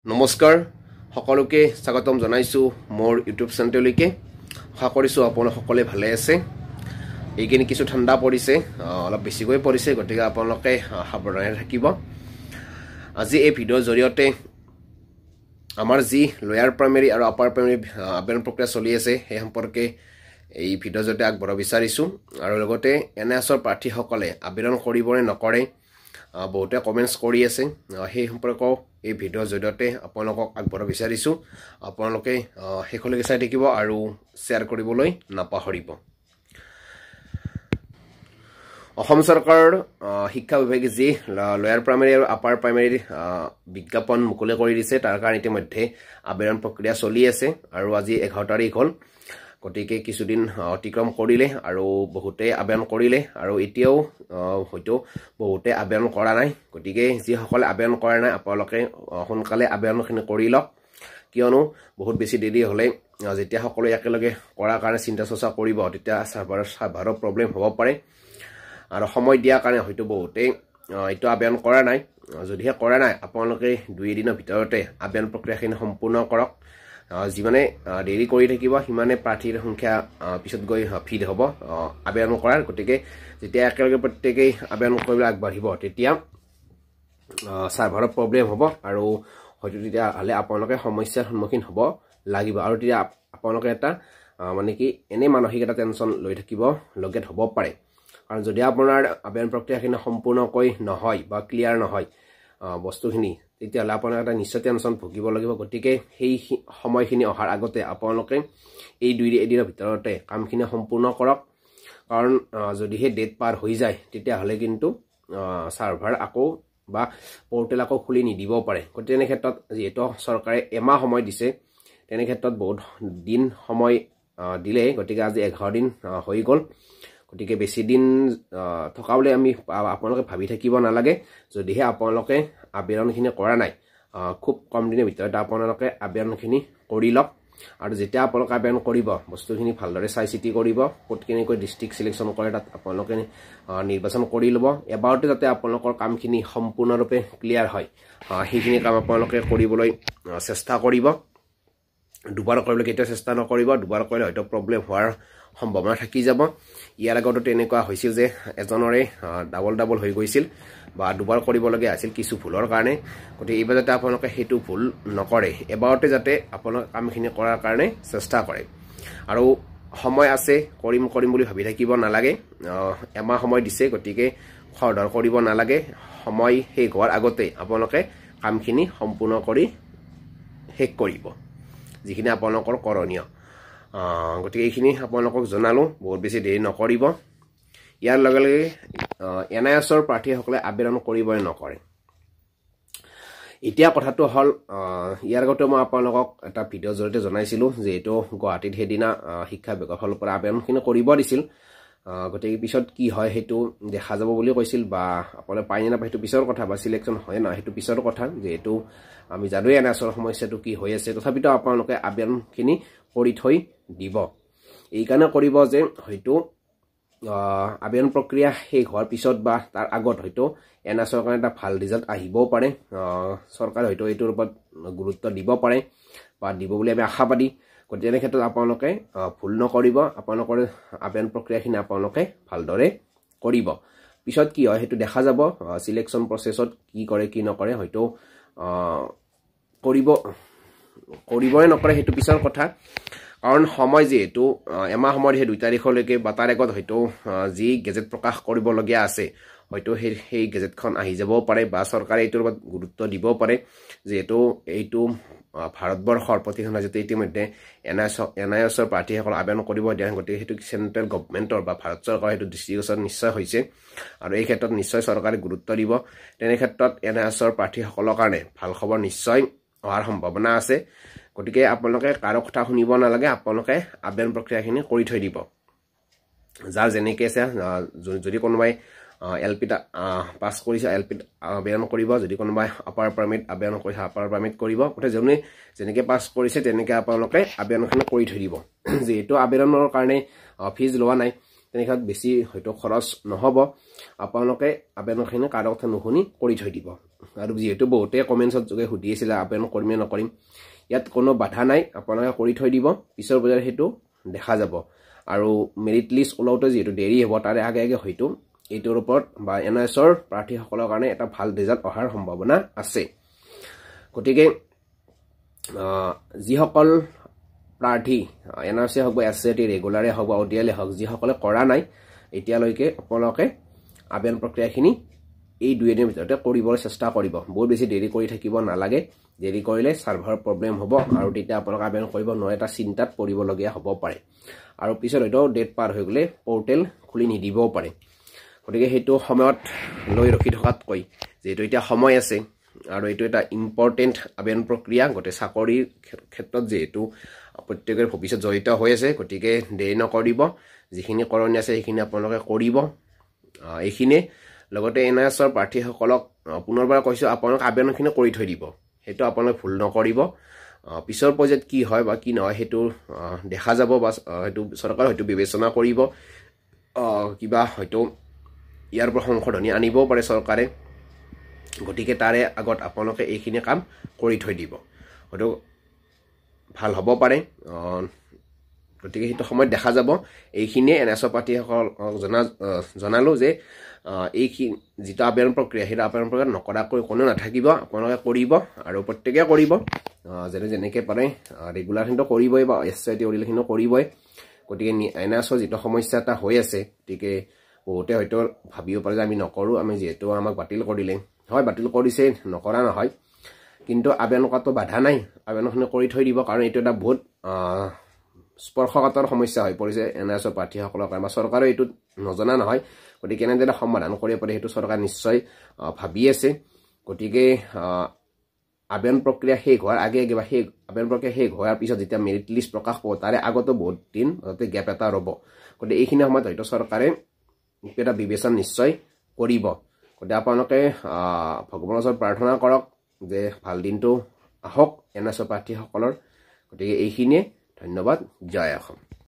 নমস্কাৰ সকলোকে স্বাগতম জনাইছো মোৰ ইউটিউব চেনেললৈকে আশা কৰিছো আপোনালোক সকলে ভালে আছে এইখিনি কিছু ঠাণ্ডা পৰিছে অলপ বেছিকৈ পৰিছে গতিকে আপোনালোকে সাৱধানে থাকিব আজি এই ভিডিঅ'ৰ জৰিয়তে আমাৰ যি লোয়াৰ প্ৰাইমেৰী আৰু আপাৰ প্ৰাইমেৰী আবেদন প্ৰক্ৰিয়া চলি আছে সেই সম্পৰ্কে এই ভিডিঅ'ৰ জৰিয়তে আগবঢ়াব বিচাৰিছো আৰু লগতে এনএছৰ প্ৰাৰ্থীসকলে আবেদন কৰিবনে নকৰে বহুতে কমেন্টস কৰি আছে সেই সম্পৰ্কে এই ভিডিঅ'ৰ জৰিয়তে আপোনালোকক আগবঢ়াব বিচাৰিছো আপোনালোকে শেষলৈকে চাই থাকিব আৰু শ্বেয়াৰ কৰিবলৈ নাপাহৰিব অসম চৰকাৰৰ শিক্ষা বিভাগে যি লোয়াৰ প্ৰাইমেৰী আৰু আপাৰ প্ৰাইমেৰীৰ বিজ্ঞাপন মুকলি কৰি দিছে তাৰ কাৰণে ইতিমধ্যে আবেদন প্ৰক্ৰিয়া চলি আছে আৰু আজি 11 তাৰিখ হ'ল গতিকে কিছুদিন অতিক্ৰম কৰিলে আৰু বহুতে আবেদন কৰিলে আৰু এতিয়াও হয়তো বহুতে আবেদন কৰা নাই গতিকে যি সকলে আবেদন কৰা নাই আপোনালোকে সোনকালে আবেদনখিনি কৰি লওক কিয়নো বহুত বেছি দেৰি হলে যেতিয়া সকলো একেলগে কৰাৰ কাৰণে চিন্তা চৰ্চা কৰিব তেতিয়া সাৰ্ভাৰৰ প্ৰব্লেম হ'ব পাৰে আৰু সময় দিয়াৰ কাৰণে হয়তো বহুতে এইটো আবেদন কৰা নাই যদিহে কৰা নাই আপোনালোকে 2 দিনৰ ভিতৰতে আবেদন প্ৰক্ৰিয়াখিনি সম্পূৰ্ণ কৰক যিমানে দেৰি কৰি থাকিব সিমানে প্ৰাৰ্থীৰ সংখ্যা পিছত গৈ ফিড হ'ব আবেদন কৰাৰ গতিকে যেতিয়া একেলগে প্ৰত্যেকেই আবেদন কৰিবলৈ আগবাঢ়িব তেতিয়া সাৰ্ভাৰৰ প্ৰব্লেম হ'ব আৰু হয়তো তেতিয়া হলে আপোনালোকে সমস্যাৰ সন্মুখীন হ'ব লাগিব আৰু তেতিয়া আপোনালোকে এটা মানে কি এনে মানসিক এটা টেনচন লৈ থাকিব লগেত হ'ব পাৰে কাৰণ যদি আপোনাৰ আবেদন প্ৰক্ৰিয়াখিনি সম্পূৰ্ণকৈ নহয় বা ক্লিয়াৰ নহয় বস্তুখিনি তেতিয়াহলে আপোনাৰ এটা নিশ্চয় টেনচন ভুগিব লাগিব গতিকে সেই সময়খিনি অহাৰ আগতে আপোনালোকে এই 2 দিনৰ ভিতৰতে কামখিনি সম্পূৰ্ণ কৰক কাৰণ যদি হে ডেট পাৰ হৈ যায় তেতিয়াহলে কিন্তু সাৰ্ভাৰ আকৌ বা পোৰ্টেল আকৌ খুলি নিদিব পাৰে গতিকে এনে ক্ষেত্ৰত যেহেতু চৰকাৰে এমাহ সময় দিছে তেনে ক্ষেত্ৰত বহুত দিন সময় দিলে গতিকে আজি 11 দিন হৈ গ'ল গতিকে বেছি দিন থকাবলৈ আমি আপোনালোকে ভাবি থাকিব নালাগে যদিহে আপোনালোকে আবেদনখিনি কৰা নাই খুব কম দিনৰ ভিতৰত আপোনালোকে আবেদনখিনি কৰি লওক আৰু যেতিয়া আপোনালোকে আবেদন কৰিব বস্তুখিনি ভালদৰে চাই চিতি কৰিব ক'ত কেনেকৈ ডিস্ট্ৰিক্ট সিলেকশন কৰে তাত আপোনালোকে নিৰ্বাচন কৰি ল'ব এবাৰতে যাতে আপোনালোকৰ কামখিনি সম্পূৰ্ণৰূপে ক্লিয়াৰ হয় সেইখিনি কাম আপোনালোকে কৰিবলৈ চেষ্টা কৰিব দুবাৰ কৰিবলৈ কেতিয়া চেষ্টা নকৰিব দুবাৰ কৰিলে হয়তো প্ৰব্লেম হোৱাৰ সম্ভাৱনা থাকি যাব ইয়াৰ আগতে তেনেকুৱা হৈছিল যে এজনৰে ডাবল হৈ গৈছিল বা দুবাৰ কৰিব লগা আছিল কিছু ভুলৰ কাৰণে গতিকে এইবাৰ যাতে আপোনালোকে সেইটো ভুল নকৰে এবাৰতে যাতে আপোনালোকে কামখিনি কৰাৰ কাৰণে চেষ্টা কৰে আৰু সময় আছে কৰিম বুলি ভাবি থাকিব নালাগে এমাহ সময় দিছে গতিকে খৰধৰ কৰিব নালাগে সময় শেষ হোৱাৰ আগতে আপোনালোকে কামখিনি সম্পূৰ্ণ কৰি শেষ কৰিব যিখিনি আপোনালোকৰ কৰণীয় গতিকে এইখিনি আপোনালোকক জনালো বহুত বেছি দেৰি নকৰিব ইয়াৰ লগে লগে এনআইএছৰ প্ৰাৰ্থীসকলে আবেদন কৰিবনে নকৰে এতিয়া কথাটো হল ইয়াৰ আগতে মই আপোনালোকক এটা ভিডিঅ' জৰিয়তে জনাইছিলো যে এইটো গুৱাহাটীত হেদিনা শিক্ষা বিভাগৰ ফালৰ পৰা আবেদনখিনি কৰিব দিছিল গতিকে পিছত কি হয় সেইটো দেখা যাব বুলি কৈছিল বা আপোনালোকে পাই না সেইটো পিছৰ কথা বা সিলেকশন হয় না সেইটো পিছৰ কথা যেহেতু আমি জানোৱে এনআইএছৰ সমস্যাটো কি হৈ আছে তথাপিতো আপোনালোকে আবেদনখিনি কৰি থৈ দিব এই কাৰণে কৰিব যে হয়তো আবেদন প্ৰক্ৰিয়া শেষ হোৱাৰ পিছত বা তাৰ আগত হয়তো এনআইএছৰ কাৰণে এটা ভাল ৰিজাল্ট আহিবও পাৰে চৰকাৰে হয়তো এইটোৰ ওপৰত গুৰুত্ব দিব পাৰে বা দিব বুলি আমি আশাবাদী গতিকে এনে ক্ষেত্ৰত আপোনালোকে ভুল নকৰিব আপোনালোকৰ আবেদন প্ৰক্ৰিয়াখিনি আপোনালোকে ভালদৰে কৰিব পিছত কি হয় সেইটো দেখা যাব সিলেকশন প্ৰসেছত কি কৰে কি নকৰে হয়তো কৰিবই নকৰে সেইটো পিছৰ কথা কাৰণ সময় যেহেতু এমাহ সময় দিছে 2 তাৰিখলৈকে বা তাৰ আগত হয়তো যি গেজেট প্ৰকাশ কৰিবলগীয়া আছে হয়তো সেই গেজেটখন আহি যাবও পাৰে বা চৰকাৰে এইটোৰ ওপৰত গুৰুত্ব দিবও পাৰে যেহেতু এইটো ভাৰতবৰ্ষৰ প্ৰতিখন ৰাজ্যতে ইতিমধ্যে এনআইএছৰ প্ৰাৰ্থীসকল আবেদন কৰিব দিয়া গতিকে সেইটো চেন্ট্ৰেল গভৰ্ণমেণ্টৰ বা ভাৰত চৰকাৰৰ সেইটো দৃষ্টিগোচৰ নিশ্চয় হৈছে আৰু এই ক্ষেত্ৰত নিশ্চয় চৰকাৰে গুৰুত্ব দিব তেনে ক্ষেত্ৰত এনআইএছৰ প্ৰাৰ্থীসকলৰ কাৰণে ভাল খবৰ নিশ্চয় হোৱাৰ সম্ভাৱনা আছে গতিকে আপোনালোকে কাৰো কথা শুনিব নালাগে আপোনালোকে আবেদন প্ৰক্ৰিয়াখিনি কৰি থৈ দিব যাৰ যেনেকৈ আছে যদি কোনোবাই এলপি পাছ কৰিছে এলপি আবেদন কৰিব যদি কোনোবাই আপাৰ প্ৰাইমেৰীত আবেদন কৰিছে আপাৰ প্ৰাইমেৰীত কৰিব গতিকে যোনে যেনেকৈ পাছ কৰিছে তেনেকৈ আপোনালোকে আবেদনখিনি কৰি থৈ দিব যেহেতু আবেদনৰ কাৰণে ফিজ লোৱা নাই তেনেকৈ বেছি হয়তো খৰচ নহ'ব আপোনালোকে আবেদনখিনি কাৰো কথা নুশুনি কৰি থৈ দিব আৰু যেহেতু বহুতে কমেন্টছত যোগে সুধি আছিল আবেদন কৰিম নকৰিম ইয়াত কোনো বাধা নাই আপোনালোকে কৰি থৈ দিব পিছৰ পৰ্যায়ত হেতু দেখা যাব আৰু মেৰিট লিষ্ট ওলাওতে যেহেতু দেৰি হ'ব তাৰে আগে আগে হয়তো এইটোৰ ওপৰত বা এনএছৰ প্ৰাৰ্থীসকলৰ কাৰণে এটা ভাল ৰিজাল্ট অহাৰ সম্ভাৱনা আছে গতিকে যিসকল প্ৰাৰ্থী এনআৰচি হওক বা এছচিটি ৰেগুলাৰে হওক বা অডিএলে হওক যিসকলে কৰা নাই এতিয়ালৈকে আপোনালোকে আবেদন প্ৰক্ৰিয়াখিনি এই 2 দিনৰ ভিতৰতে কৰিবলৈ চেষ্টা কৰিব বহুত বেছি দেৰি কৰি থাকিব নালাগে দেৰি কৰিলে সাৰ্ভাৰ প্ৰব্লেম হ'ব আৰু তেতিয়া আপোনালোকে আবেদন কৰিব নোৱাৰে এটা চিন্তাত পৰিবলগীয়া হ'ব পাৰে আৰু পিছত হয়তো ডেট পাৰ হৈ গ'লে পৰ্টেল খুলি নিদিবও পাৰে গতিকে হেতু সময়ত লৈ ৰখি থকাতকৈ যেহেতু এতিয়া সময় আছে আৰু এইটো এটা ইম্পৰ্টেন্ট আবেদন প্ৰক্ৰিয়া গতে চাকৰিৰ ক্ষেত্ৰত যেহেতু প্ৰত্যেকৰ ভৱিষ্যত জড়িত হৈ আছে গতিকে দেৰি নকৰিব যিখিনি কৰণীয় আছে সেইখিনি আপোনালোকে কৰিব এইখিনি লগতে এনএছৰ প্ৰাৰ্থীসকলক পুনৰবাৰ কৈছো আপোনালোক আবেদনখিনি কৰি থৈ দিব হেতু আপোনালোকে ভুল নকৰিব পিছৰ পৰ্যায়ত কি হয় বা কি নহয় হেতু দেখা যাব বা হেতু চৰকাৰ হয়তো বিবেচনা কৰিব কিবা হয়তো ইয়াৰ পৰা সংশোধনী আনিবও পাৰে চৰকাৰে গতিকে তাৰে আগত আপোনালোকে এইখিনি কাম কৰি থৈ দিব হয়তো ভাল হ'ব পাৰে গতিকে হেতু সময় দেখা যাব এইখিনি এনএছৰ প্ৰাৰ্থীসকলক জনালো যে এইখিনি যেটা আবেদন প্ৰক্ৰিয়া হেতু আবেদন প্ৰক্ৰিয়া নকৰাকৈ কোনো নাথাকিব আপোনালোকে কৰিব আৰু প্ৰত্যেককে কৰিব যেনেকৈ পাৰে ৰেগুলাৰ হিন্দো কৰিবই বা এছচিটি অডিএল হিন্দো কৰিবই গতিকে এনএছৰ যেটা সমস্যা এটা হৈ আছে গতিকে বহুতে হয়তো ভাবিব পাৰে যে আমি নকৰো আমি যেহেতু আমাক বাতিল কৰিলে হয় বাতিল কৰিছে নকৰা নহয় কিন্তু আবেদন কৰাটো বাধা নাই আবেদনখিনি কৰি থৈ দিব কাৰণ এইটো এটা বহুত স্পৰ্শকাতৰ সমস্যা হৈ পৰিছে এনএছৰ প্ৰাৰ্থীসকলৰ কাৰণে বা চৰকাৰে এইটো নজনা নহয় গতিকে কেনেদৰে সমাধান কৰিব পাৰে সেইটো চৰকাৰ নিশ্চয় ভাবি আছে গতিকে আবেদন প্ৰক্ৰিয়া শেষ হোৱাৰ আগে আগে বা সেই আবেদন প্ৰক্ৰিয়া শেষ হোৱাৰ পিছত যেতিয়া মেৰিট লিষ্ট প্ৰকাশ হ'ব তাৰে আগতো বহুত দিন যাতে গেপ এটা ৰ'ব গতিকে এইখিনি সময়ত হয়তো চৰকাৰে এটা বিবেচনা নিশ্চয় কৰিব গতিকে আপোনালোকে ভগৱানৰ ওচৰত প্ৰাৰ্থনা কৰক যে ভাল দিনটো আহক এনএছৰ প্ৰাৰ্থীসকলৰ গতিকে এইখিনিয়ে ধন্যবাদ জয় অসম।